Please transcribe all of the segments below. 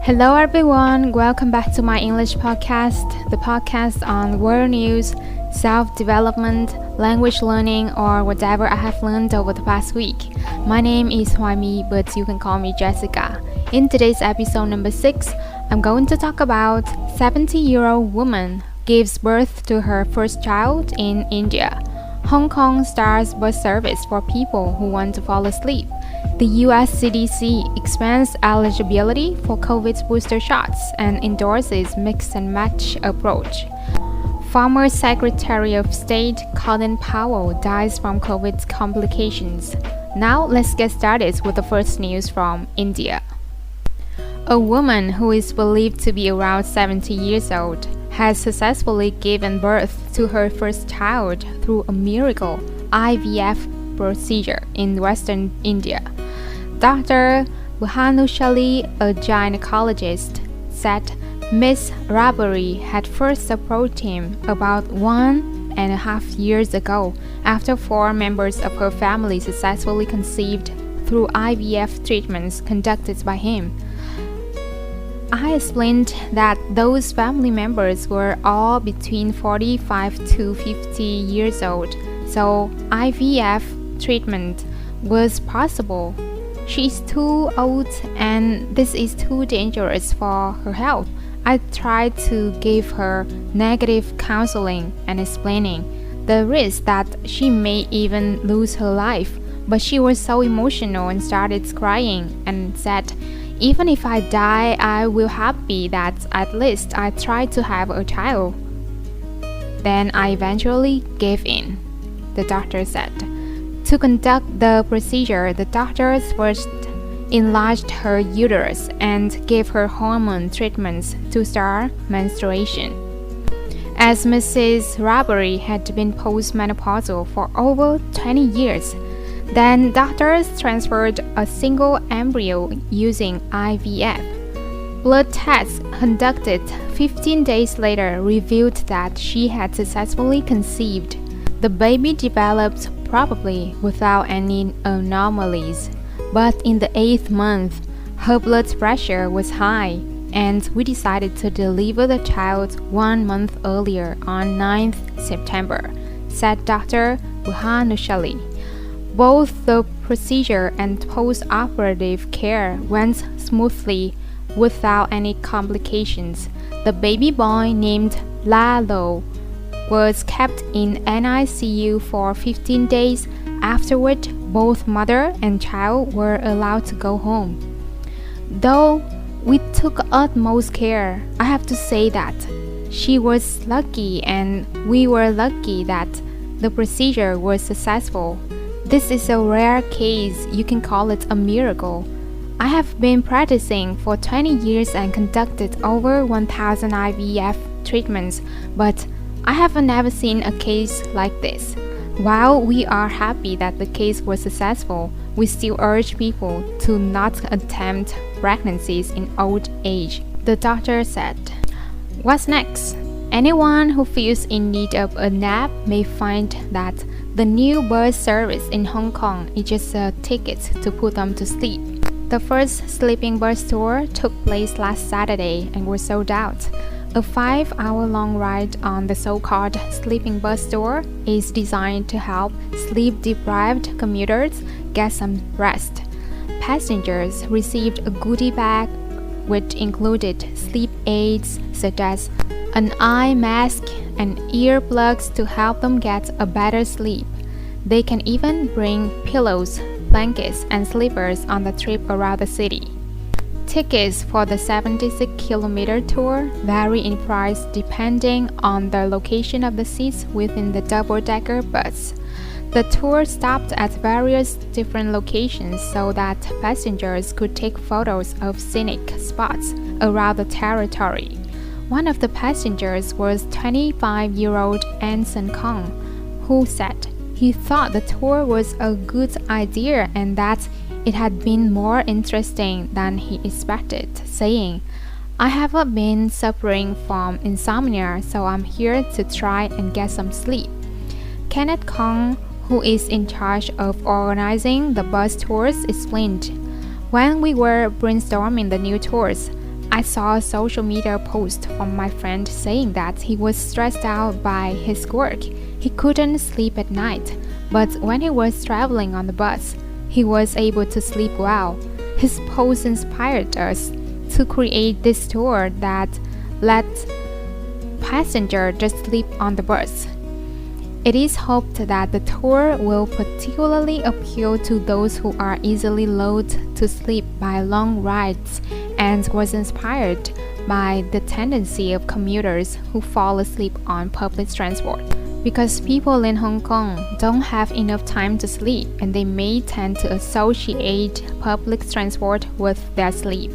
Hello everyone, welcome back to my English podcast, the podcast on world news, self-development, language learning, or whatever I have learned over the past week. My name is Huami, but you can call me Jessica. In today's episode number 6, I'm going to talk about 70-year-old woman gives birth to her first child in India. Hong Kong starts bus service for people who want to fall asleep. The US CDC expands eligibility for COVID booster shots and endorses mix and match approach. Former Secretary of State Colin Powell dies from COVID complications. Now let's get started with the first news from India. A woman who is believed to be around 70 years old has successfully given birth to her first child through a miracle IVF procedure in Western India. Dr. Bhanushali, a gynecologist, said Ms. Rabari had first approached him about 1.5 years ago after 4 members of her family successfully conceived through IVF treatments conducted by him. I explained that those family members were all between 45 to 50 years old, so IVF treatment was possible. She's too old and this is too dangerous for her health. I tried to give her negative counseling and explaining the risk that she may even lose her life, but she was so emotional and started crying and said, "Even if I die, I will happy that at least I tried to have a child." Then I eventually gave in, the doctor said. To conduct the procedure, the doctors first enlarged her uterus and gave her hormone treatments to start menstruation. As Mrs. Rabari had been postmenopausal for over 20 years, then doctors transferred a single embryo using IVF. Blood tests conducted 15 days later revealed that she had successfully conceived. The baby developed probably without any anomalies, but in the 8th month, her blood pressure was high, and we decided to deliver the child 1 month earlier on 9th September, said Dr. Bhanushali. Both the procedure and post-operative care went smoothly without any complications. The baby boy named Lalo was kept in NICU for 15 days. Afterward, both mother and child were allowed to go home. Though we took utmost care, I have to say that she was lucky and we were lucky that the procedure was successful. This is a rare case, you can call it a miracle. I have been practicing for 20 years and conducted over 1,000 IVF treatments, but I have never seen a case like this. While we are happy that the case was successful, we still urge people to not attempt pregnancies in old age, the doctor said. What's next? Anyone who feels in need of a nap may find that the new bus service in Hong Kong is just a ticket to put them to sleep. The first sleeping bus tour took place last Saturday and was sold out. A 5-hour-long ride on the so-called sleeping bus tour is designed to help sleep-deprived commuters get some rest. Passengers received a goodie bag which included sleep aids such as an eye mask and earplugs to help them get a better sleep. They can even bring pillows, blankets, and slippers on the trip around the city. Tickets for the 76-kilometer tour vary in price depending on the location of the seats within the double-decker bus. The tour stopped at various different locations so that passengers could take photos of scenic spots around the territory. One of the passengers was 25-year-old Anson Kong, who said he thought the tour was a good idea and that it had been more interesting than he expected, saying, "I have been suffering from insomnia, so I'm here to try and get some sleep." Kenneth Kong, who is in charge of organizing the bus tours, explained, "When we were brainstorming the new tours, I saw a social media post from my friend saying that he was stressed out by his work. He couldn't sleep at night, but when he was traveling on the bus, he was able to sleep well. His post inspired us to create this tour that let passengers just sleep on the bus. It is hoped that the tour will particularly appeal to those who are easily lulled to sleep by long rides and was inspired by the tendency of commuters who fall asleep on public transport. Because people in Hong Kong don't have enough time to sleep and they may tend to associate public transport with their sleep.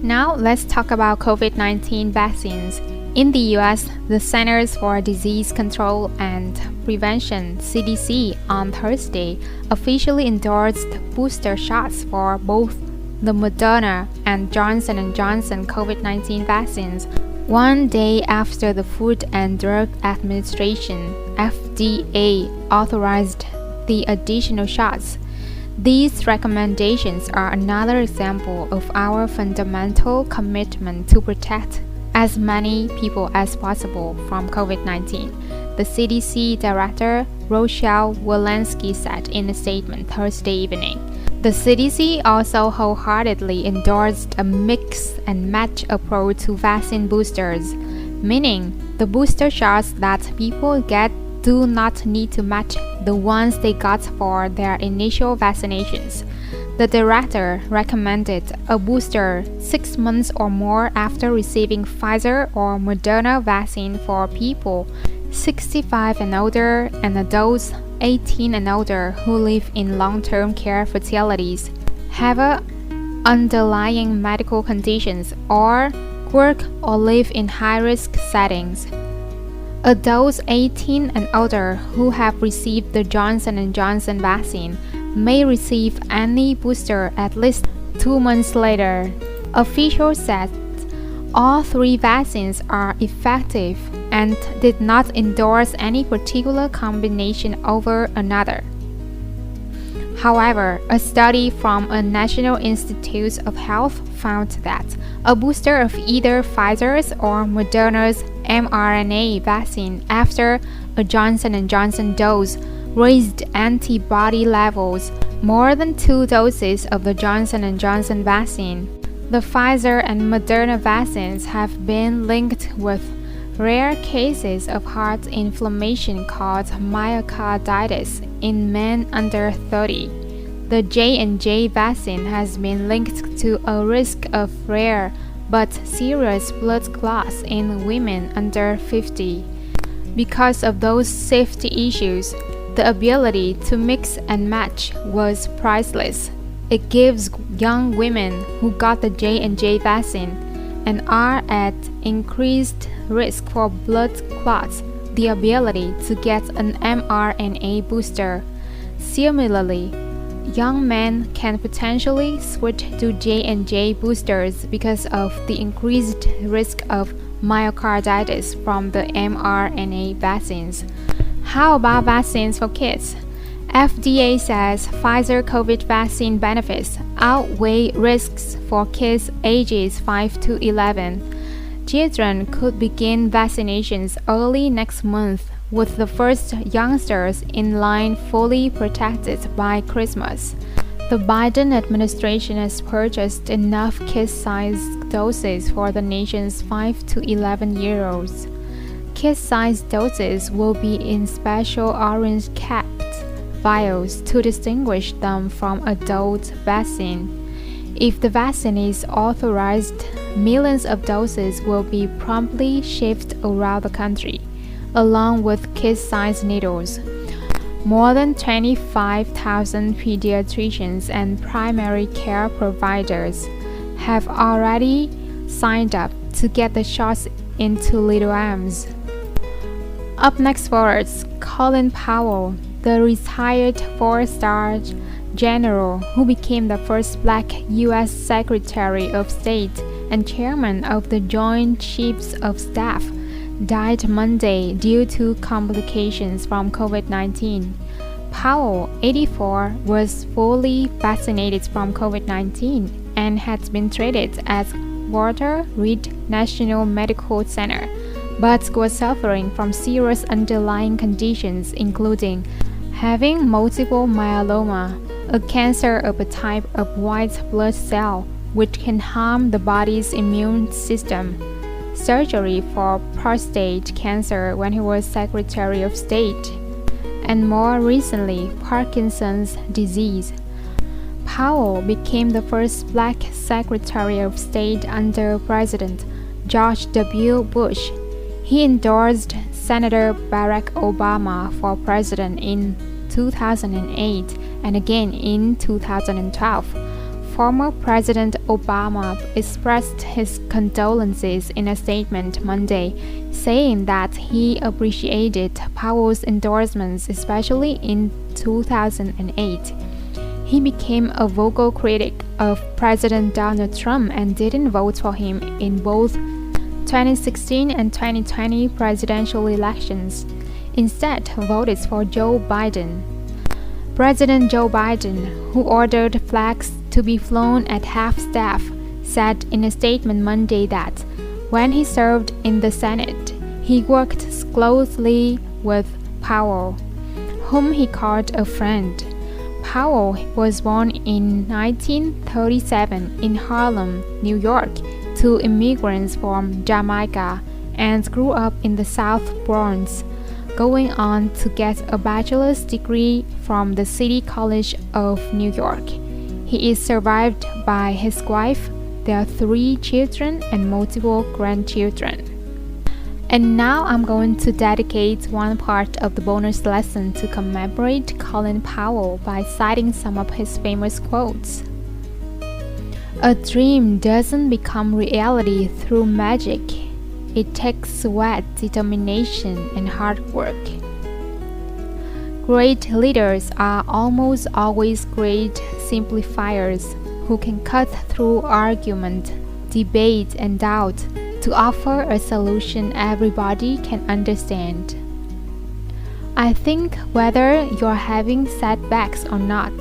Now let's talk about COVID-19 vaccines. In the US, the Centers for Disease Control and Prevention (CDC) on Thursday officially endorsed booster shots for both the Moderna and Johnson & Johnson COVID-19 vaccines, 1 day after the Food and Drug Administration (FDA) authorized the additional shots. These recommendations are another example of our fundamental commitment to protect as many people as possible from COVID-19, the CDC Director Rochelle Walensky said in a statement Thursday evening. The CDC also wholeheartedly endorsed a mix and match approach to vaccine boosters, meaning the booster shots that people get do not need to match the ones they got for their initial vaccinations. The director recommended a booster 6 months or more after receiving Pfizer or Moderna vaccine for people 65 and older and adults 18 and older who live in long-term care facilities, have underlying medical conditions, or work or live in high-risk settings. Adults 18 and older who have received the Johnson & Johnson vaccine may receive any booster at least 2 months later. Officials said all 3 vaccines are effective and did not endorse any particular combination over another. However, a study from a National Institute of Health found that a booster of either Pfizer's or Moderna's mRNA vaccine after a Johnson & Johnson dose raised antibody levels more than 2 doses of the Johnson & Johnson vaccine. The Pfizer and Moderna vaccines have been linked with rare cases of heart inflammation called myocarditis in men under 30. The J&J vaccine has been linked to a risk of rare but serious blood clots in women under 50. Because of those safety issues, the ability to mix and match was priceless. It gives young women who got the J&J vaccine and are at increased risk for blood clots the ability to get an mRNA booster. Similarly, young men can potentially switch to J&J boosters because of the increased risk of myocarditis from the mRNA vaccines. How about vaccines for kids? FDA says Pfizer COVID vaccine benefits outweigh risks for kids ages 5 to 11. Children could begin vaccinations early next month, with the first youngsters in line fully protected by Christmas. The Biden administration has purchased enough kid-sized doses for the nation's 5 to 11-year-olds. Kid-sized doses will be in special orange-capped vials to distinguish them from adult vaccine. If the vaccine is authorized, millions of doses will be promptly shipped around the country, along with kid-sized needles. More than 25,000 pediatricians and primary care providers have already signed up to get the shots into little arms. Up next for us, Colin Powell, the retired 4-star general who became the first Black U.S. Secretary of State and chairman of the Joint Chiefs of Staff, died Monday due to complications from COVID-19. Powell, 84, was fully vaccinated from COVID-19 and had been treated as Walter Reed National Medical Center, but was suffering from serious underlying conditions including having multiple myeloma, a cancer of a type of white blood cell which can harm the body's immune system, surgery for prostate cancer when he was Secretary of State, and more recently, Parkinson's disease. Powell became the first black Secretary of State under President George W. Bush. He endorsed Senator Barack Obama for president in 2008 and again in 2012. Former President Obama expressed his condolences in a statement Monday, saying that he appreciated Powell's endorsements, especially in 2008. He became a vocal critic of President Donald Trump and didn't vote for him in both 2016 and 2020 presidential elections. Instead, voted for Joe Biden. President Joe Biden, who ordered flags to be flown at half-staff, said in a statement Monday that when he served in the Senate, he worked closely with Powell, whom he called a friend. Powell was born in 1937 in Harlem, New York, to immigrants from Jamaica and grew up in the South Bronx, going on to get a bachelor's degree from the City College of New York. He is survived by his wife, their 3 children, and multiple grandchildren. And now I'm going to dedicate one part of the bonus lesson to commemorate Colin Powell by citing some of his famous quotes. A dream doesn't become reality through magic. It takes sweat, determination, and hard work. Great leaders are almost always great simplifiers who can cut through argument, debate, and doubt to offer a solution everybody can understand. I think whether you're having setbacks or not,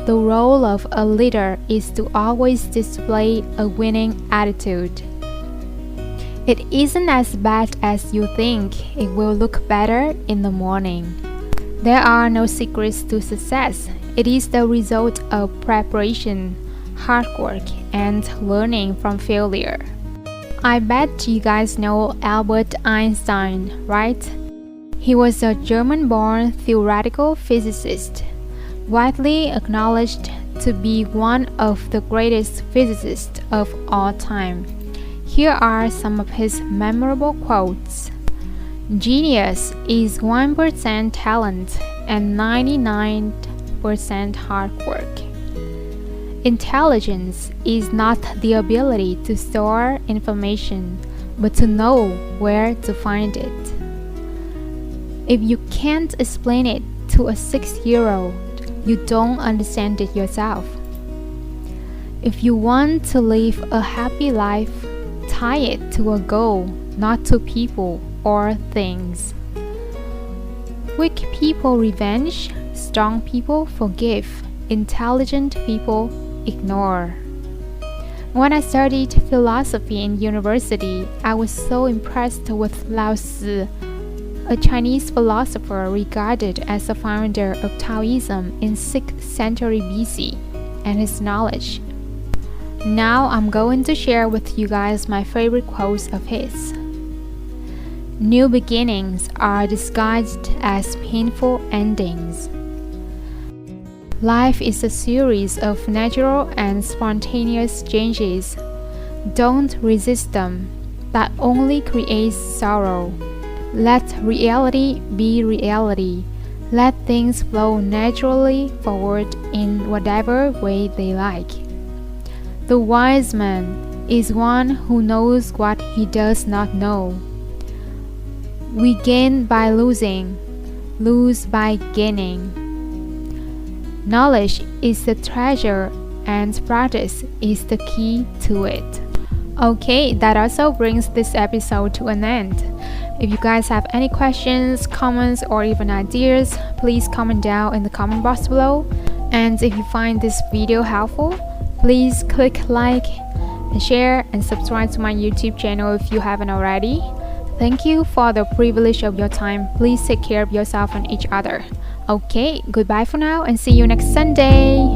the role of a leader is to always display a winning attitude. It isn't as bad as you think. It will look better in the morning. There are no secrets to success. It is the result of preparation, hard work, and learning from failure. I bet you guys know Albert Einstein, right? He was a German-born theoretical physicist, widely acknowledged to be one of the greatest physicists of all time. Here are some of his memorable quotes. Genius is 1% talent and 99% hard work. Intelligence is not the ability to store information, but to know where to find it. If you can't explain it to a 6-year-old, you don't understand it yourself. If you want to live a happy life, tie it to a goal, not to people or things. Weak people revenge, strong people forgive, intelligent people ignore. When I studied philosophy in university, I was so impressed with Lao Tzu, a Chinese philosopher regarded as the founder of Taoism in 6th century BC, and his knowledge. Now I'm going to share with you guys my favorite quotes of his. New beginnings are disguised as painful endings. Life is a series of natural and spontaneous changes. Don't resist them. That only creates sorrow. Let reality be reality. Let things flow naturally forward in whatever way they like. The wise man is one who knows what he does not know. We gain by losing, lose by gaining. Knowledge is the treasure and practice is the key to it. Okay, that also brings this episode to an end. If you guys have any questions, comments, or even ideas, please comment down in the comment box below. And if you find this video helpful, please click like, and share and subscribe to my YouTube channel if you haven't already. Thank you for the privilege of your time. Please take care of yourself and each other. Okay, goodbye for now and see you next Sunday.